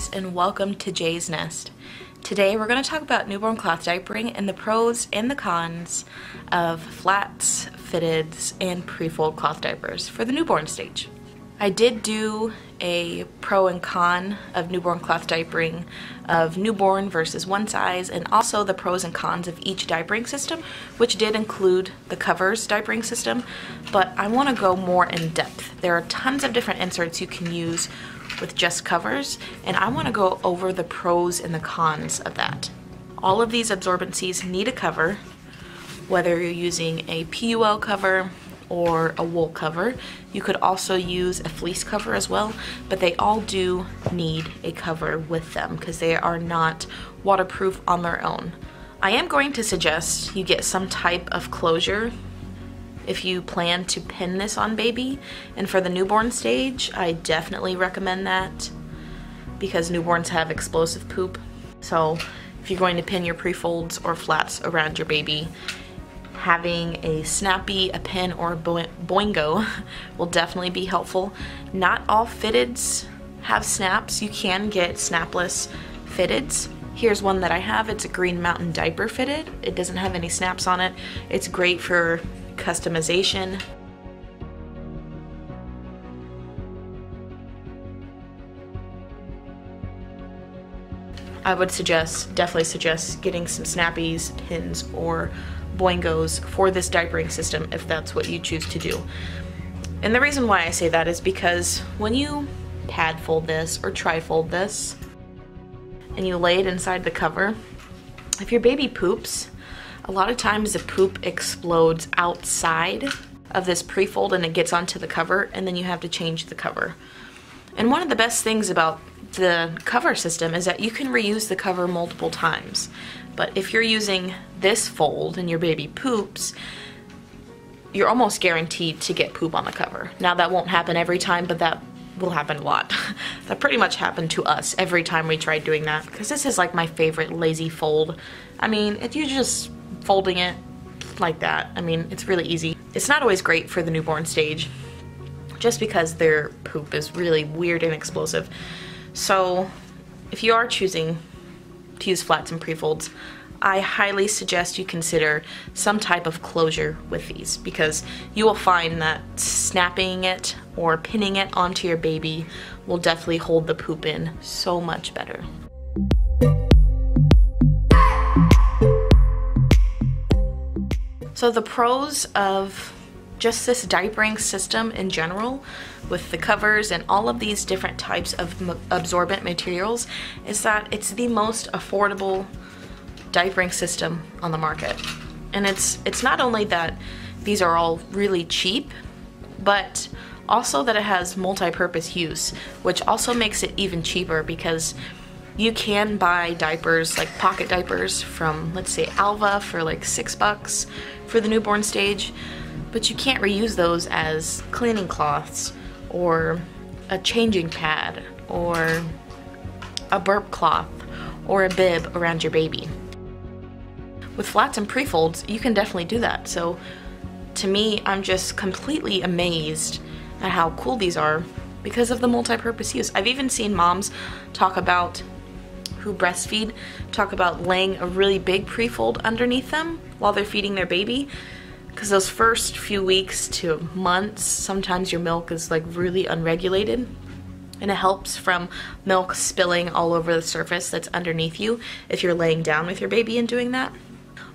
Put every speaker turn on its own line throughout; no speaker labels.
guys, and welcome to Jay's Nest. Today we're going to talk about newborn cloth diapering and the pros and the cons of flats, fitteds, and pre-fold cloth diapers for the newborn stage. I did do a pro and con of newborn cloth diapering of newborn versus one size, and also the pros and cons of each diapering system, which did include the covers diapering system, but I want to go more in depth. There are tons of different inserts you can use with just covers, and I want to go over the pros and the cons of that. All of these absorbencies need a cover, whether you're using a PUL cover or a wool cover. You could also use a fleece cover as well, but they all do need a cover with them because they are not waterproof on their own. I am going to suggest you get some type of closure if you plan to pin this on baby, and for the newborn stage I definitely recommend that because newborns have explosive poop. So if you're going to pin your pre-folds or flats around your baby, having a snappy, a pin, or a boingo will definitely be helpful. Not all fitteds have snaps. You can get snapless fitteds. Here's one that I have. It's a Green Mountain diaper fitted. It doesn't have any snaps on it. It's great for customization. I would definitely suggest getting some snappies, pins, or boingos for this diapering system if that's what you choose to do. And the reason why I say that is because when you pad fold this or tri-fold this and you lay it inside the cover, if your baby poops, a lot of times the poop explodes outside of this pre-fold and it gets onto the cover, and then you have to change the cover. And one of the best things about the cover system is that you can reuse the cover multiple times. But if you're using this fold and your baby poops, you're almost guaranteed to get poop on the cover. Now that won't happen every time, but that will happen a lot. That pretty much happened to us every time we tried doing that, because this is like my favorite lazy fold. I mean, if you're just folding it like that, I mean, it's really easy. It's not always great for the newborn stage, just because their poop is really weird and explosive. So if you are choosing to use flats and pre-folds, I highly suggest you consider some type of closure with these, because you will find that snapping it or pinning it onto your baby will definitely hold the poop in so much better. So the pros of just this diapering system in general, with the covers and all of these different types of absorbent materials, is that it's the most affordable diapering system on the market. And it's not only that these are all really cheap, but also that it has multi-purpose use, which also makes it even cheaper, because you can buy diapers, like pocket diapers from, let's say, Alva for like $6 for the newborn stage, but you can't reuse those as cleaning cloths or a changing pad or a burp cloth or a bib around your baby. With flats and pre-folds, you can definitely do that. So to me, I'm just completely amazed at how cool these are because of the multi-purpose use. I've even seen moms who breastfeed talk about laying a really big pre-fold underneath them while they're feeding their baby, because those first few weeks to months, sometimes your milk is like really unregulated, and it helps from milk spilling all over the surface that's underneath you if you're laying down with your baby and doing that.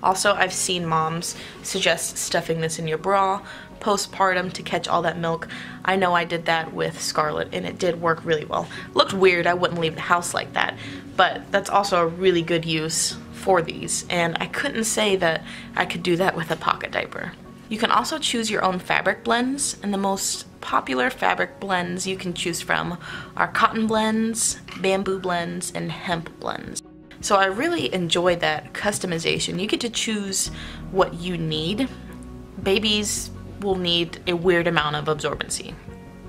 Also, I've seen moms suggest stuffing this in your bra postpartum to catch all that milk. I know I did that with Scarlett and it did work really well. It looked weird, I wouldn't leave the house like that, but that's also a really good use for these, and I couldn't say that I could do that with a pocket diaper. You can also choose your own fabric blends, and the most popular fabric blends you can choose from are cotton blends, bamboo blends, and hemp blends. So I really enjoy that customization. You get to choose what you need. Babies will need a weird amount of absorbency.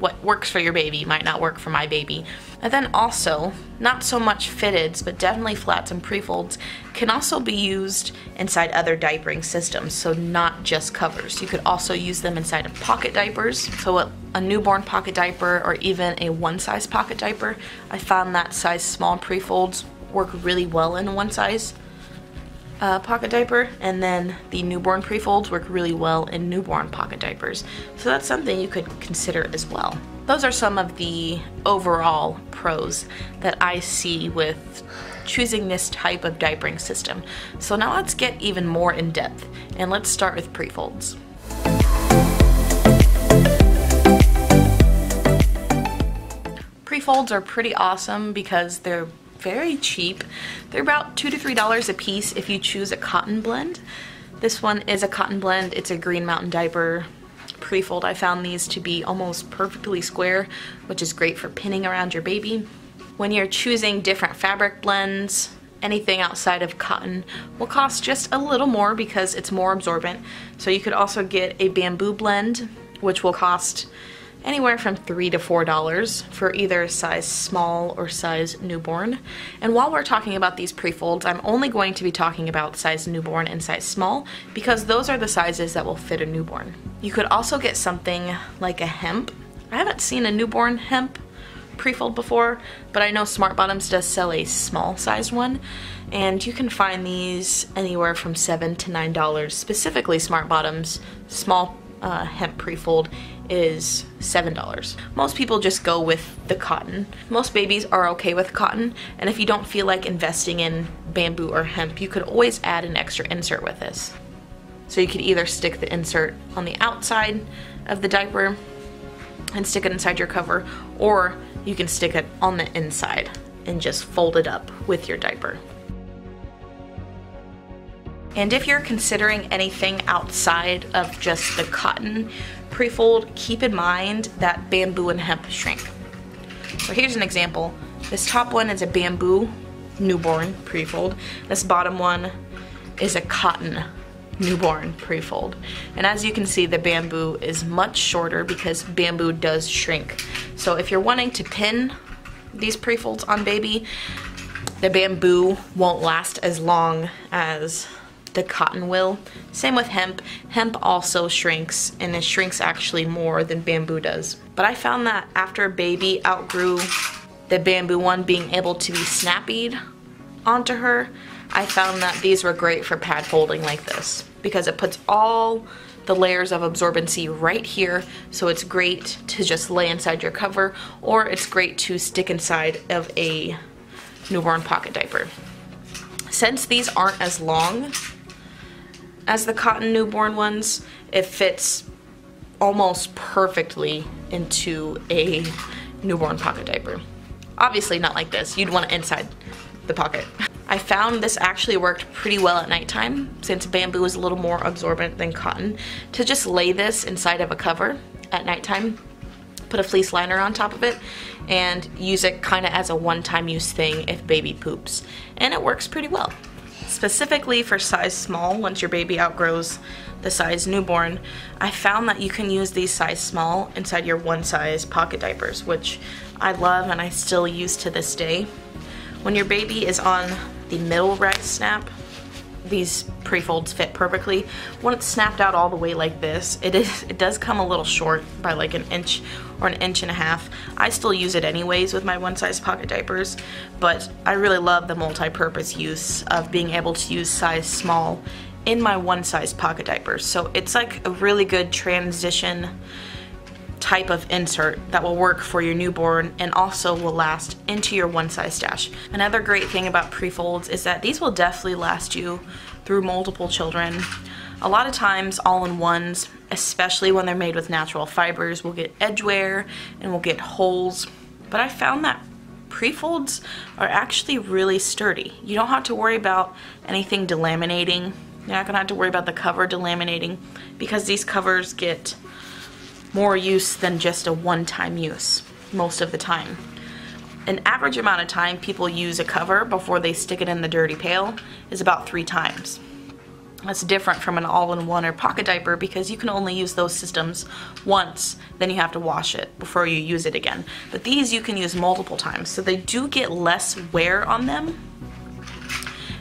what works for your baby might not work for my baby. And then also, not so much fitteds, but definitely flats and prefolds can also be used inside other diapering systems, so not just covers. You could also use them inside of pocket diapers. So a newborn pocket diaper or even a one size pocket diaper, I found that size small prefolds work really well in a one size pocket diaper, and then the newborn prefolds work really well in newborn pocket diapers. So that's something you could consider as well. Those are some of the overall pros that I see with choosing this type of diapering system. So now let's get even more in depth, and let's start with prefolds. Prefolds are pretty awesome because they're very cheap. They're about $2 to $3 a piece if you choose a cotton blend. This one is a cotton blend. It's a Green Mountain diaper prefold. I found these to be almost perfectly square, which is great for pinning around your baby. When you're choosing different fabric blends, anything outside of cotton will cost just a little more because it's more absorbent. So you could also get a bamboo blend, which will cost anywhere from $3 to $4 for either size small or size newborn. And while we're talking about these prefolds, I'm only going to be talking about size newborn and size small because those are the sizes that will fit a newborn. You could also get something like a hemp. I haven't seen a newborn hemp prefold before, but I know Smart Bottoms does sell a small size one, and you can find these anywhere from $7 to $9. Specifically Smart Bottoms small hemp prefold is $7. Most people just go with the cotton. Most babies are okay with cotton, and if you don't feel like investing in bamboo or hemp, you could always add an extra insert with this. So you could either stick the insert on the outside of the diaper and stick it inside your cover, or you can stick it on the inside and just fold it up with your diaper. And if you're considering anything outside of just the cotton prefold, keep in mind that bamboo and hemp shrink. So here's an example. This top one is a bamboo newborn prefold. This bottom one is a cotton newborn prefold. And as you can see, the bamboo is much shorter because bamboo does shrink. So if you're wanting to pin these prefolds on baby, the bamboo won't last as long as the cotton will. Same with hemp. Hemp also shrinks, and it shrinks actually more than bamboo does. But I found that after baby outgrew the bamboo one being able to be snappied onto her, I found that these were great for pad folding like this because it puts all the layers of absorbency right here, so it's great to just lay inside your cover, or it's great to stick inside of a newborn pocket diaper. Since these aren't as long as the cotton newborn ones, it fits almost perfectly into a newborn pocket diaper. Obviously not like this, you'd want it inside the pocket. I found this actually worked pretty well at nighttime, since bamboo is a little more absorbent than cotton, to just lay this inside of a cover at nighttime, put a fleece liner on top of it, and use it kind of as a one-time use thing if baby poops. And it works pretty well. Specifically for size small, once your baby outgrows the size newborn, I found that you can use these size small inside your one size pocket diapers, which I love and I still use to this day. When your baby is on the middle right snap, these prefolds fit perfectly. When it's snapped out all the way like this, it does come a little short by like an inch or an inch and a half. I still use it anyways with my one size pocket diapers, but I really love the multi-purpose use of being able to use size small in my one size pocket diapers. So it's like a really good transition type of insert that will work for your newborn and also will last into your one size stash. Another great thing about prefolds is that these will definitely last you through multiple children. A lot of times all-in-ones, especially when they're made with natural fibers, will get edge wear and will get holes, but I found that prefolds are actually really sturdy. You don't have to worry about anything delaminating. You're not gonna have to worry about the cover delaminating because these covers get more use than just a one-time use most of the time. An average amount of time people use a cover before they stick it in the dirty pail is about 3 times. That's different from an all-in-one or pocket diaper because you can only use those systems once, then you have to wash it before you use it again. But these you can use multiple times, so they do get less wear on them.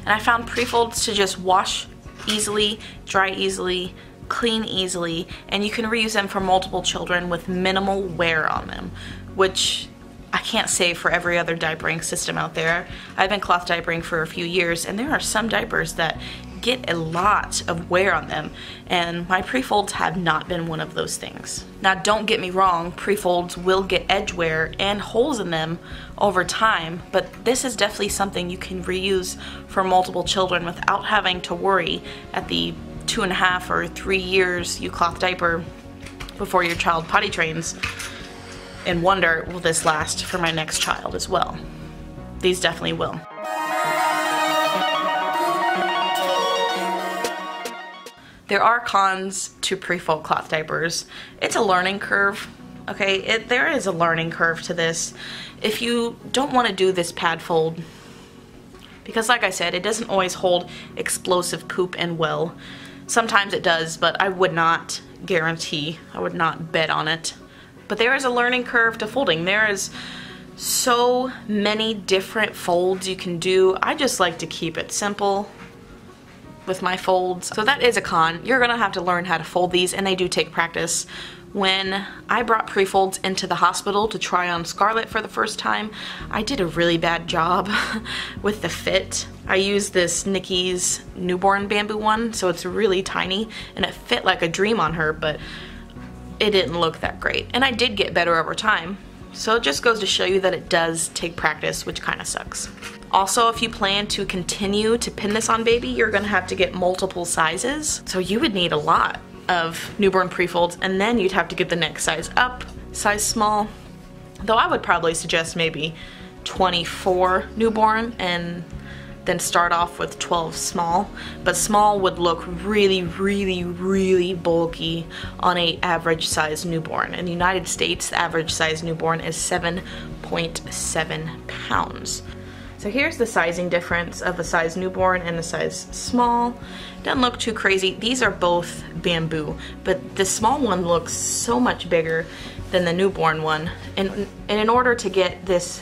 And I found Prefolds to just wash easily, dry easily, clean easily, and you can reuse them for multiple children with minimal wear on them, which I can't say for every other diapering system out there. I've been cloth diapering for a few years, and there are some diapers that get a lot of wear on them, and my Prefolds have not been one of those things. Now don't get me wrong, Prefolds will get edge wear and holes in them over time, but this is definitely something you can reuse for multiple children without having to worry at the 2.5 or 3 years you cloth diaper before your child potty trains and wonder, will this last for my next child as well? These definitely will. There are cons to Prefold cloth diapers. It's a learning curve, okay? There is a learning curve to this. If you don't want to do this pad fold, because like I said, it doesn't always hold explosive poop and well. Sometimes it does, but I would not guarantee, I would not bet on it. But there is a learning curve to folding. There is so many different folds you can do. I just like to keep it simple with my folds. So that is a con. You're gonna have to learn how to fold these, and they do take practice. When I brought Prefolds into the hospital to try on Scarlett for the first time, I did a really bad job with the fit. I used this Nikki's newborn bamboo one, so it's really tiny, and it fit like a dream on her, but it didn't look that great. And I did get better over time. So it just goes to show you that it does take practice, which kind of sucks. Also, if you plan to continue to pin this on baby, you're gonna have to get multiple sizes. So you would need a lot of newborn Prefolds, and then you'd have to get the next size up, size small. Though I would probably suggest maybe 24 newborn and then start off with 12 small. But small would look really, really, really bulky on an average size newborn. In the United States, the average size newborn is 7.7 pounds. So here's the sizing difference of a size newborn and a size small. Doesn't look too crazy. These are both bamboo, but the small one looks so much bigger than the newborn one. And in order to get this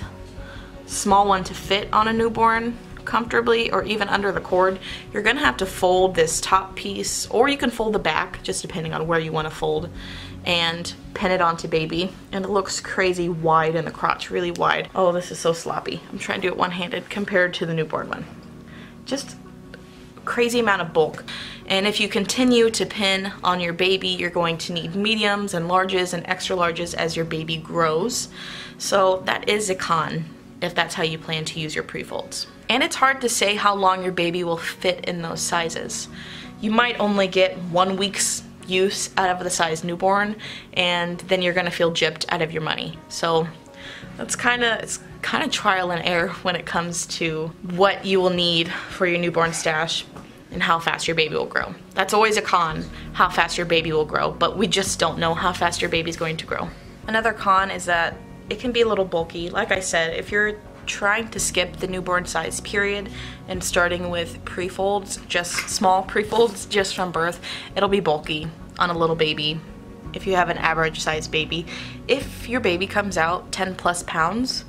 small one to fit on a newborn comfortably, or even under the cord, you're gonna have to fold this top piece, or you can fold the back, just depending on where you want to fold, and pin it onto baby. And it looks crazy wide in the crotch, really wide. Oh, this is so sloppy. I'm trying to do it one-handed compared to the newborn one. Just crazy amount of bulk. And if you continue to pin on your baby, you're going to need mediums and larges and extra larges as your baby grows. So that is a con if that's how you plan to use your Prefolds. And it's hard to say how long your baby will fit in those sizes. You might only get 1 week's use out of the size newborn, and then you're gonna feel gypped out of your money. So it's kind of trial and error when it comes to what you will need for your newborn stash and how fast your baby will grow. That's always a con, how fast your baby will grow, but we just don't know how fast your baby's going to grow. Another con is that it can be a little bulky. Like I said, if you're trying to skip the newborn size period and starting with Prefolds, just small Prefolds just from birth, it'll be bulky on a little baby if you have an average size baby. If your baby comes out 10+ pounds,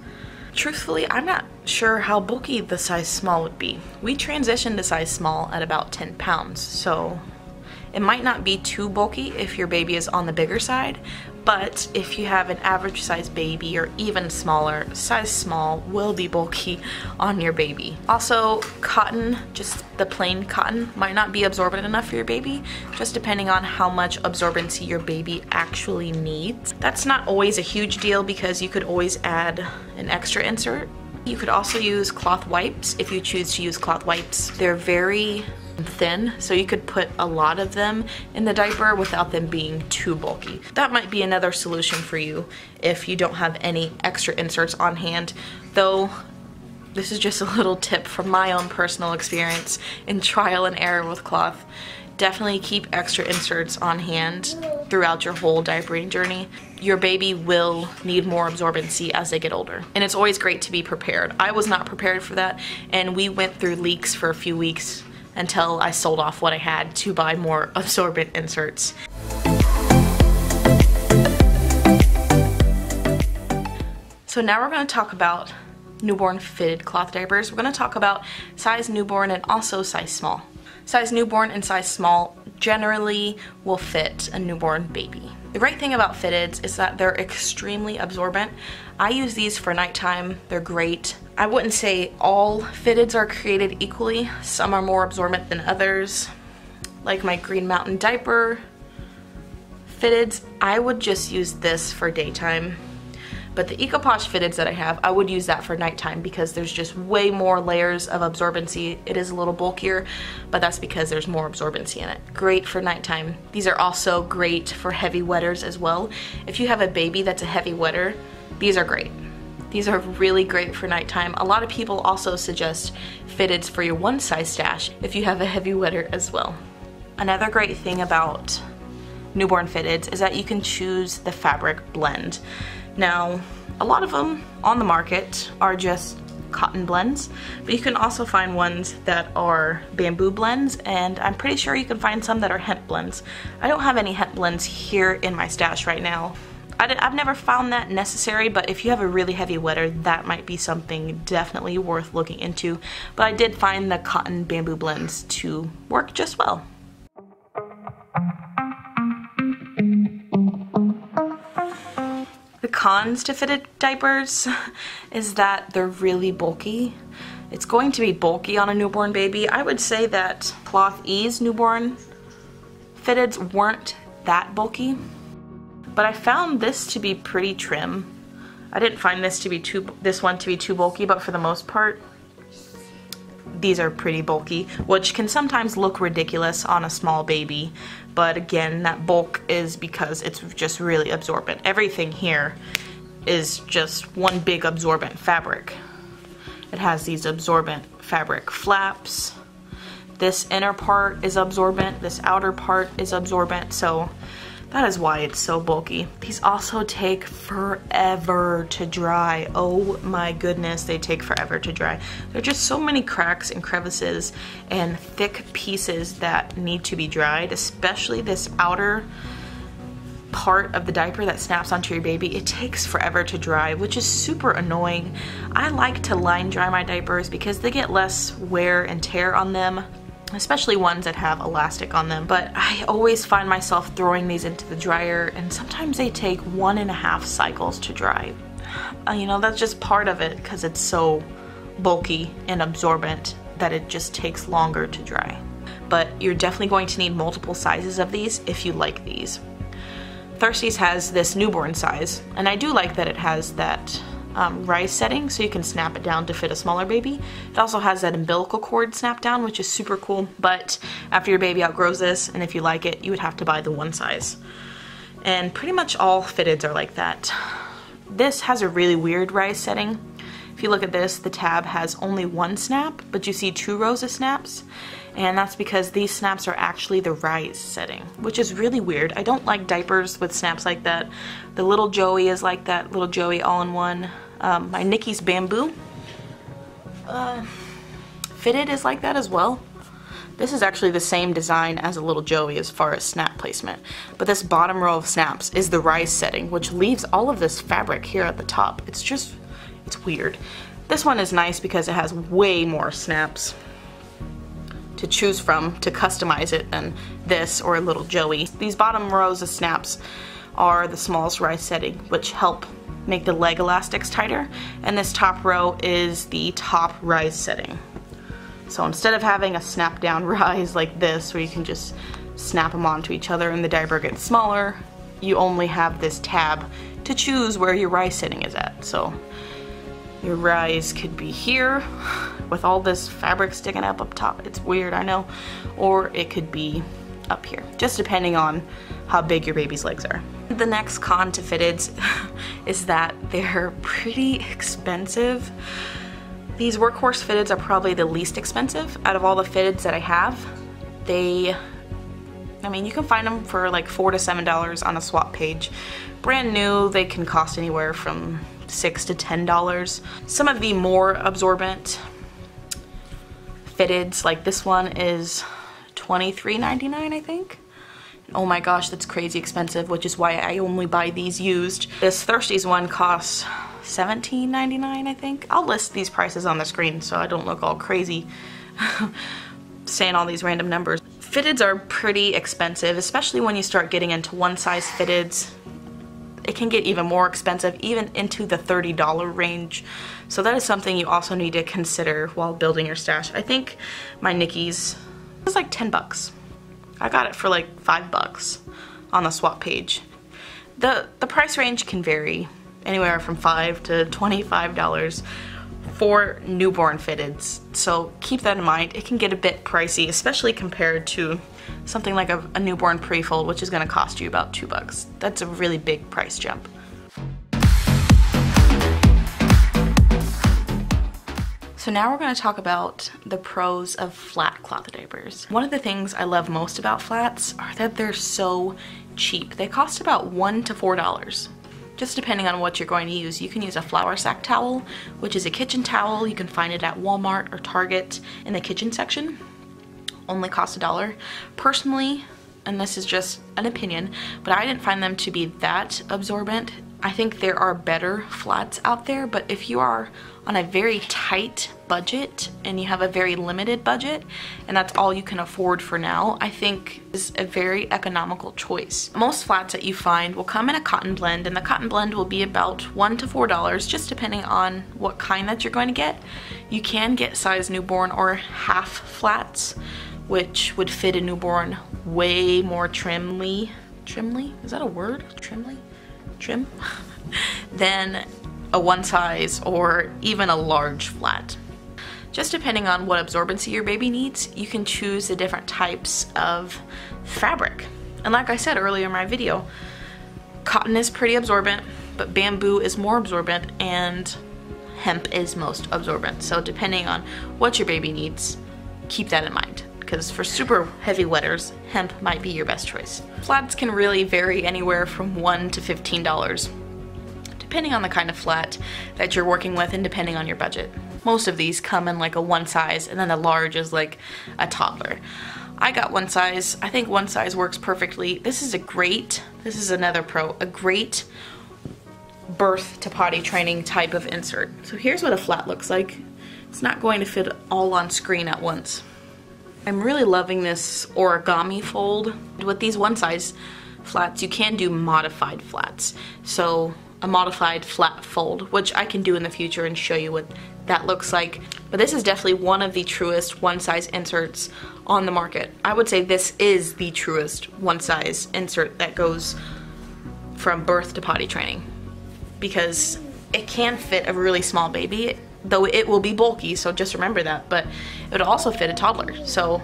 truthfully, I'm not sure how bulky the size small would be. We transitioned to size small at about 10 pounds, so it might not be too bulky if your baby is on the bigger side, but if you have an average size baby or even smaller, size small will be bulky on your baby. Also, cotton, just the plain cotton, might not be absorbent enough for your baby, just depending on how much absorbency your baby actually needs. That's not always a huge deal because you could always add an extra insert. You could also use cloth wipes if you choose to use cloth wipes. They're very thin, so you could put a lot of them in the diaper without them being too bulky. That might be another solution for you if you don't have any extra inserts on hand, though this is just a little tip from my own personal experience in trial and error with cloth. Definitely keep extra inserts on hand throughout your whole diapering journey. Your baby will need more absorbency as they get older, and it's always great to be prepared. I was not prepared for that, and we went through leaks for a few weeks until I sold off what I had to buy more absorbent inserts. So now we're going to talk about newborn fitted cloth diapers. We're going to talk about size newborn and also size small. Size newborn and size small generally will fit a newborn baby. The great thing about fitteds is that they're extremely absorbent. I use these for nighttime. They're great. I wouldn't say all fitteds are created equally. Some are more absorbent than others. Like my Green Mountain diaper fitteds, I would just use this for daytime. But the EcoPosh fitteds that I have, I would use that for nighttime because there's just way more layers of absorbency. It is a little bulkier, but that's because there's more absorbency in it. Great for nighttime. These are also great for heavy wetters as well. If you have a baby that's a heavy wetter, these are great. These are really great for nighttime. A lot of people also suggest fitteds for your one size stash if you have a heavy wetter as well. Another great thing about newborn fitteds is that you can choose the fabric blend. Now, a lot of them on the market are just cotton blends, but you can also find ones that are bamboo blends, and I'm pretty sure you can find some that are hemp blends. I don't have any hemp blends here in my stash right now. I've never found that necessary, but if you have a really heavy wetter, that might be something definitely worth looking into. But I did find the cotton bamboo blends to work just well. The cons to fitted diapers is that they're really bulky. It's going to be bulky on a newborn baby. I would say that Cloth Ease newborn fitteds weren't that bulky, but I found this to be pretty trim. I didn't find this one to be too bulky, but for the most part, these are pretty bulky, which can sometimes look ridiculous on a small baby, but again, that bulk is because it's just really absorbent. Everything here is just one big absorbent fabric. It has these absorbent fabric flaps. This inner part is absorbent, this outer part is absorbent, so that is why it's so bulky. These also take forever to dry. Oh my goodness, they take forever to dry. There are just so many cracks and crevices and thick pieces that need to be dried, especially this outer part of the diaper that snaps onto your baby. It takes forever to dry, which is super annoying. I like to line dry my diapers because they get less wear and tear on them, especially ones that have elastic on them, but I always find myself throwing these into the dryer, and sometimes they take 1.5 cycles to dry. You know, that's just part of it because it's so bulky and absorbent that it just takes longer to dry. But you're definitely going to need multiple sizes of these if you like these. Thirsty's has this newborn size, and I do like that it has that rise setting, so you can snap it down to fit a smaller baby. It also has that umbilical cord snap down, which is super cool, but after your baby outgrows this, and if you like it, you would have to buy the one size. And pretty much all fitteds are like that. This has a really weird rise setting. If you look at this, the tab has only one snap, but you see 2 rows of snaps, and that's because these snaps are actually the rise setting, which is really weird. I don't like diapers with snaps like that. The Little Joey is like that, Little Joey all-in-one. My Nikki's Bamboo fitted is like that as well. This is actually the same design as a Little Joey as far as snap placement, but this bottom row of snaps is the rise setting, which leaves all of this fabric here at the top. It's weird. This one is nice because it has way more snaps to choose from to customize it than this or a Little Joey. These bottom rows of snaps are the smallest rise setting, which help make the leg elastics tighter, and this top row is the top rise setting. So instead of having a snap down rise like this where you can just snap them onto each other and the diaper gets smaller, you only have this tab to choose where your rise setting is at. So your rise could be here with all this fabric sticking up top. It's weird, I know. Or it could be up here, just depending on how big your baby's legs are. The next con to fitteds is that they're pretty expensive. These workhorse fitteds are probably the least expensive out of all the fitteds that I have. I mean, you can find them for like $4 to $7 on a swap page. Brand new, they can cost anywhere from $6 to $10. Some of the more absorbent fitteds. Like this one is $23.99, I think. Oh my gosh, that's crazy expensive, which is why I only buy these used. This Thirsties one costs $17.99, I think. I'll list these prices on the screen so I don't look all crazy saying all these random numbers. Fitteds are pretty expensive, especially when you start getting into one size fitteds. It can get even more expensive, even into the $30 range. So that is something you also need to consider while building your stash. I think my Nickies was like 10 bucks. I got it for like $5 on the swap page. The price range can vary anywhere from $5 to $25 for newborn fitteds. So keep that in mind. It can get a bit pricey, especially compared to something like a newborn prefold, which is gonna cost you about $2. That's a really big price jump. So now we're going to talk about the pros of flat cloth diapers. One of the things I love most about flats are that they're so cheap. They cost about $1 to $4, just depending on what you're going to use. You can use a flour sack towel, which is a kitchen towel. You can find it at Walmart or Target in the kitchen section. Only costs $1. Personally, and this is just an opinion, but I didn't find them to be that absorbent. I think there are better flats out there, but if you are on a very tight budget and you have a very limited budget and that's all you can afford for now, I think is a very economical choice. Most flats that you find will come in a cotton blend, and the cotton blend will be about $1 to $4, just depending on what kind that you're going to get. You can get size newborn or half flats, which would fit a newborn way more trimly, is that a word? Trim? Than a one size or even a large flat. Just depending on what absorbency your baby needs, you can choose the different types of fabric. And like I said earlier in my video, cotton is pretty absorbent, but bamboo is more absorbent and hemp is most absorbent. So depending on what your baby needs, keep that in mind, because for super heavy wetters, hemp might be your best choice. Flats can really vary anywhere from $1 to $15, depending on the kind of flat that you're working with and depending on your budget. Most of these come in like a one size, and then the large is like a toddler. I got one size. I think one size works perfectly. This is another pro, a great birth to potty training type of insert. So here's what a flat looks like. It's not going to fit all on screen at once. I'm really loving this origami fold. With these one size flats, you can do modified flats. So a modified flat fold, which I can do in the future and show you what that looks like. But this is definitely one of the truest one size inserts on the market. I would say this is the truest one size insert that goes from birth to potty training, because it can fit a really small baby, though it will be bulky, so just remember that, but it'll also fit a toddler. So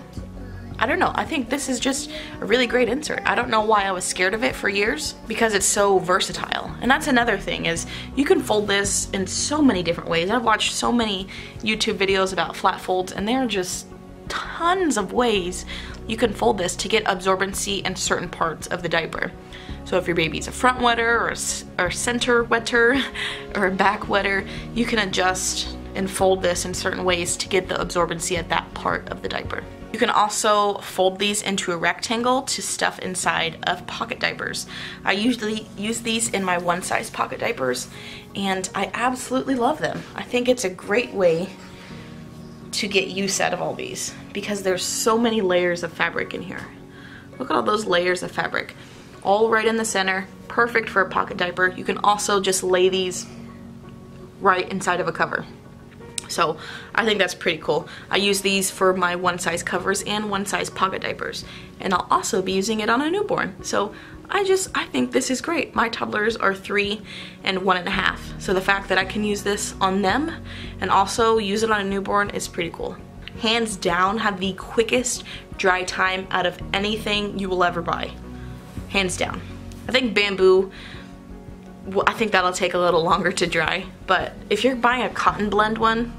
I don't know, I think this is just a really great insert. I don't know why I was scared of it for years, because it's so versatile. And that's another thing, is you can fold this in so many different ways. I've watched so many YouTube videos about flat folds, and there are just tons of ways you can fold this to get absorbency in certain parts of the diaper. So if your baby's a front wetter or center wetter or a back wetter, you can adjust and fold this in certain ways to get the absorbency at that part of the diaper. You can also fold these into a rectangle to stuff inside of pocket diapers. I usually use these in my one size pocket diapers, and I absolutely love them. I think it's a great way to get use out of all these, because there's so many layers of fabric in here. Look at all those layers of fabric, all right in the center, perfect for a pocket diaper. You can also just lay these right inside of a cover. So I think that's pretty cool. I use these for my one size covers and one size pocket diapers, and I'll also be using it on a newborn. So I think this is great. My toddlers are 3 and 1.5, so the fact that I can use this on them and also use it on a newborn is pretty cool. Hands down, have the quickest dry time out of anything you will ever buy. Hands down. I think bamboo, I think that'll take a little longer to dry, but if you're buying a cotton blend one,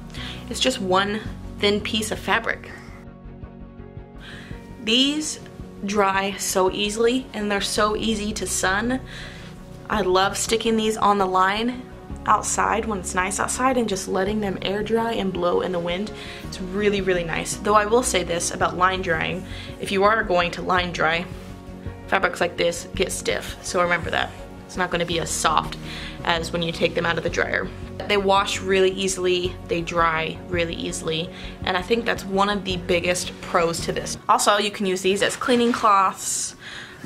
it's just one thin piece of fabric. These dry so easily, and they're so easy to sun. I love sticking these on the line. outside when it's nice outside and just letting them air dry and blow in the wind. It's really, really nice. Though I will say this about line drying. If you are going to line dry, fabrics like this get stiff, so remember that. It's not going to be as soft as when you take them out of the dryer. They wash really easily, they dry really easily, and I think that's one of the biggest pros to this. Also, you can use these as cleaning cloths,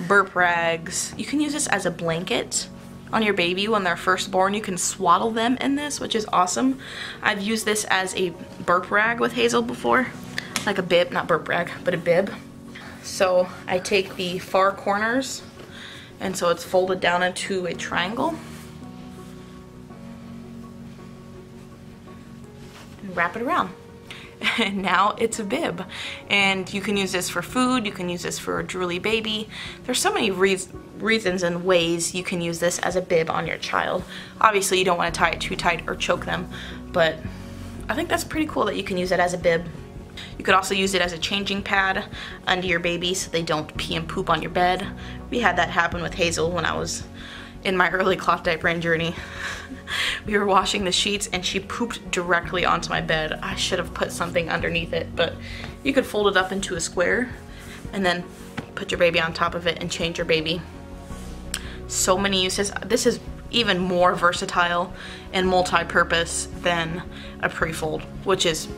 burp rags. You can use this as a blanket on your baby when they're first born. You can swaddle them in this, which is awesome. I've used this as a burp rag with Hazel before, like a bib, not burp rag, but a bib. So I take the far corners, and so it's folded down into a triangle, and wrap it around. And now it's a bib. And you can use this for food, you can use this for a drooly baby. There's so many reasons and ways you can use this as a bib on your child. Obviously you don't want to tie it too tight or choke them, but I think that's pretty cool that you can use it as a bib. You could also use it as a changing pad under your baby so they don't pee and poop on your bed. We had that happen with Hazel when I was in my early cloth diapering journey. We were washing the sheets and she pooped directly onto my bed. I should have put something underneath it, but you could fold it up into a square and then put your baby on top of it and change your baby. So many uses. This is even more versatile and multi-purpose than a Prefold, which is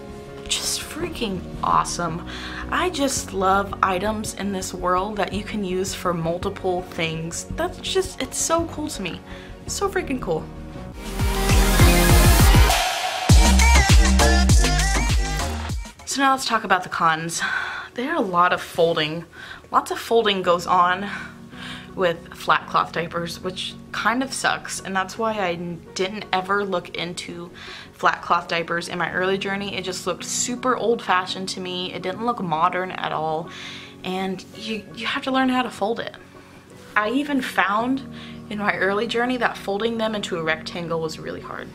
just freaking awesome. I just love items in this world that you can use for multiple things. That's just, it's so cool to me. It's so freaking cool. So now let's talk about the cons. There are a lot of folding. Lots of folding goes on with flat cloth diapers, which kind of sucks, and that's why I didn't ever look into flat cloth diapers in my early journey. It just looked super old-fashioned to me. It didn't look modern at all, and you have to learn how to fold it. I even found in my early journey that folding them into a rectangle was really hard.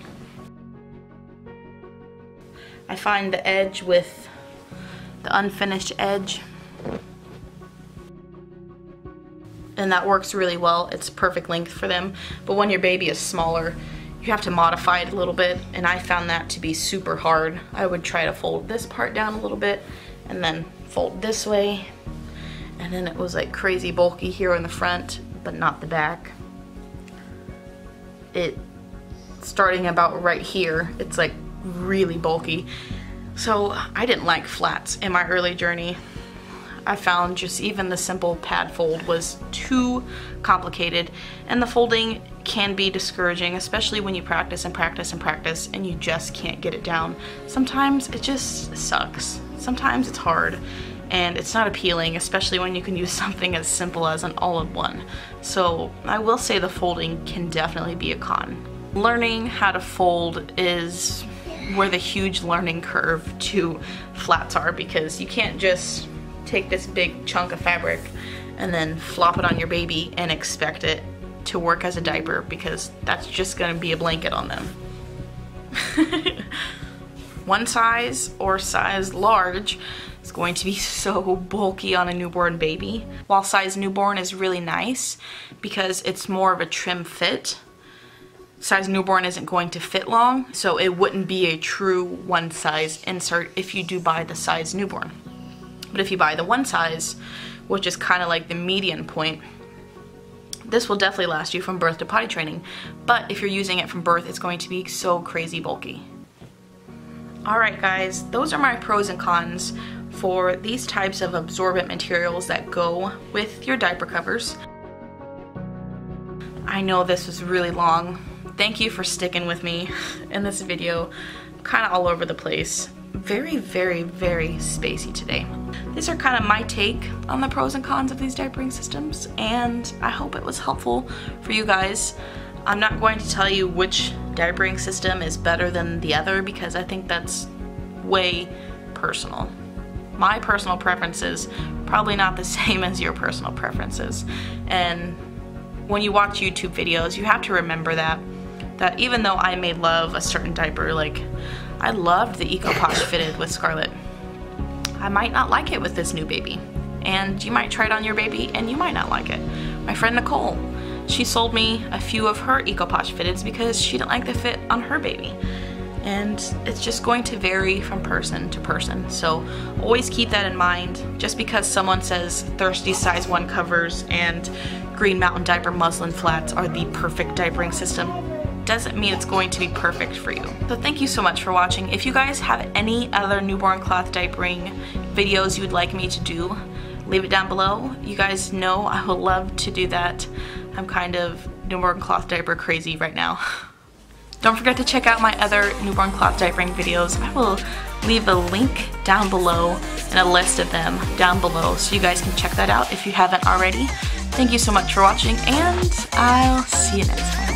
I find the edge with the unfinished edge, and that works really well. It's perfect length for them. But when your baby is smaller, you have to modify it a little bit, and I found that to be super hard. I would try to fold this part down a little bit and then fold this way, and then it was like crazy bulky here in the front, but not the back. Starting about right here, it's like really bulky. So I didn't like flats in my early journey. I found just even the simple pad fold was too complicated, and the folding can be discouraging, especially when you practice and practice and practice and you just can't get it down. Sometimes it just sucks. Sometimes it's hard and it's not appealing, especially when you can use something as simple as an all-in-one. So I will say the folding can definitely be a con. Learning how to fold is where the huge learning curve to flats are, because you can't just take this big chunk of fabric and then flop it on your baby and expect it to work as a diaper, because that's just going to be a blanket on them. One size or size large is going to be so bulky on a newborn baby. While size newborn is really nice because it's more of a trim fit, size newborn isn't going to fit long, so it wouldn't be a true one size insert if you do buy the size newborn. But if you buy the one size, which is kind of like the median point, this will definitely last you from birth to potty training. But if you're using it from birth, it's going to be so crazy bulky. Alright guys, those are my pros and cons for these types of absorbent materials that go with your diaper covers. I know this was really long. Thank you for sticking with me in this video. Kind of all over the place. Very, very, very spacey today. These are kind of my take on the pros and cons of these diapering systems, and I hope it was helpful for you guys. I'm not going to tell you which diapering system is better than the other, because I think that's way personal. My personal preferences probably not the same as your personal preferences, and when you watch YouTube videos, you have to remember that even though I may love a certain diaper, like I loved the EcoPosh fitted with Scarlett, I might not like it with this new baby, and you might try it on your baby and you might not like it. My friend Nicole, she sold me a few of her EcoPosh fitteds because she didn't like the fit on her baby. And it's just going to vary from person to person. So always keep that in mind. Just because someone says Thirsty size 1 covers and Green Mountain Diaper muslin flats are the perfect diapering system doesn't mean it's going to be perfect for you. So thank you so much for watching. If you guys have any other newborn cloth diapering videos you would like me to do, leave it down below. You guys know I would love to do that. I'm kind of newborn cloth diaper crazy right now. Don't forget to check out my other newborn cloth diapering videos. I will leave a link down below and a list of them down below so you guys can check that out if you haven't already. Thank you so much for watching, and I'll see you next time.